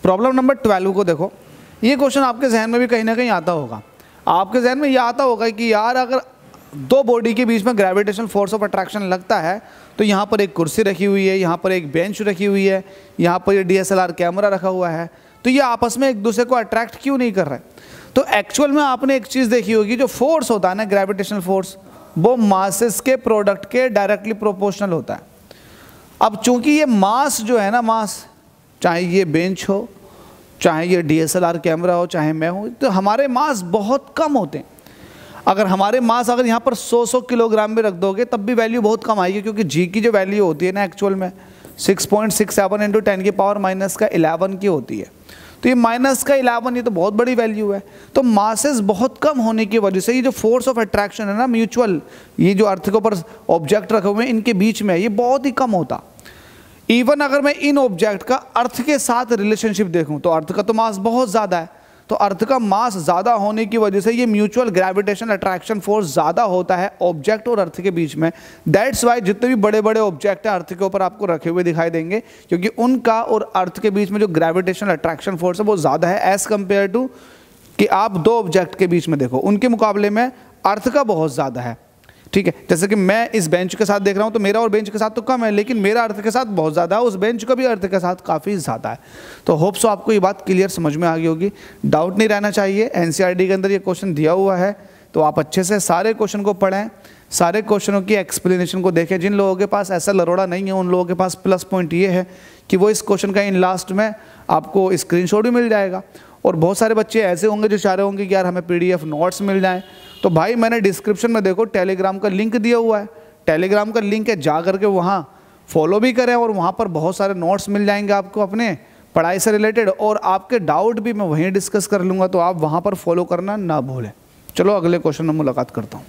Problem number 12 को देखो। ये क्वेश्चन आपके जहन में भी कहीं ना कहीं आता होगा। आपके जहन में ये आता होगा कि यार अगर दो बॉडी के बीच में ग्रेविटेशनल फोर्स ऑफ अट्रैक्शन लगता है तो यहाँ पर एक कुर्सी रखी हुई है, यहाँ पर एक बेंच रखी हुई है, यहाँ पर ये DSLR कैमरा रखा हुआ है, तो ये आपस में एक दूसरे को अट्रैक्ट क्यों नहीं कर रहे? तो एक्चुअल में आपने एक चीज़ देखी होगी, जो फोर्स होता है ना ग्रेविटेशनल फोर्स, वो मासेस के प्रोडक्ट के डायरेक्टली प्रोपोर्शनल होता है। अब चूंकि ये मास जो है ना, मास, चाहे ये बेंच हो, चाहे ये DSLR कैमरा हो, चाहे मैं हूँ, तो हमारे मास बहुत कम होते हैं। अगर हमारे मास अगर यहाँ पर 100 किलोग्राम में रख दोगे तब भी वैल्यू बहुत कम आएगी, क्योंकि जी की जो वैल्यू होती है ना एक्चुअल में 6.67 इंटू 10 की पावर माइनस का 11 की होती है। तो ये माइनस का 11, ये तो बहुत बड़ी वैल्यू है। तो मासेस बहुत कम होने की वजह से ये जो फोर्स ऑफ अट्रैक्शन है ना म्यूचुअल, ये जो अर्थ के ऊपर ऑब्जेक्ट रखे हुए हैं इनके बीच में, ये बहुत ही कम होता। इवन अगर मैं इन ऑब्जेक्ट का अर्थ के साथ रिलेशनशिप देखूं तो अर्थ का तो मास बहुत ज़्यादा है, तो अर्थ का मास ज़्यादा होने की वजह से ये म्यूचुअल ग्रेविटेशन अट्रैक्शन फोर्स ज़्यादा होता है ऑब्जेक्ट और अर्थ के बीच में। दैट्स वाई जितने भी बड़े बड़े ऑब्जेक्ट हैं अर्थ के ऊपर आपको रखे हुए दिखाई देंगे, क्योंकि उनका और अर्थ के बीच में जो ग्रेविटेशन अट्रैक्शन फोर्स है वो ज़्यादा है एज़ कम्पेयर टू कि आप दो ऑब्जेक्ट के बीच में देखो, उनके मुकाबले में अर्थ का बहुत ज़्यादा है। ठीक है, जैसे कि मैं इस बेंच के साथ देख रहा हूँ तो मेरा और बेंच के साथ तो कम है, लेकिन मेरा अर्थ के साथ बहुत ज़्यादा है, उस बेंच का भी अर्थ के साथ काफ़ी ज़्यादा है। तो होप सो आपको ये बात क्लियर समझ में आ गई होगी, डाउट नहीं रहना चाहिए। NCERT के अंदर ये क्वेश्चन दिया हुआ है, तो आप अच्छे से सारे क्वेश्चन को पढ़ें, सारे क्वेश्चनों की एक्सप्लेनेशन को देखें। जिन लोगों के पास ऐसा लरोड़ा नहीं है उन लोगों के पास प्लस पॉइंट ये है कि वो इस क्वेश्चन का इन लास्ट में आपको स्क्रीनशॉट भी मिल जाएगा। और बहुत सारे बच्चे ऐसे होंगे जो चाह रहे होंगे कि यार हमें PDF नोट्स मिल जाएं, तो भाई मैंने डिस्क्रिप्शन में देखो टेलीग्राम का लिंक दिया हुआ है, टेलीग्राम का लिंक है, जा करके वहाँ फॉलो भी करें और वहाँ पर बहुत सारे नोट्स मिल जाएंगे आपको अपने पढ़ाई से रिलेटेड, और आपके डाउट भी मैं वहीं डिस्कस कर लूँगा, तो आप वहाँ पर फॉलो करना ना भूलें। चलो अगले क्वेश्चन में मुलाकात करता हूँ।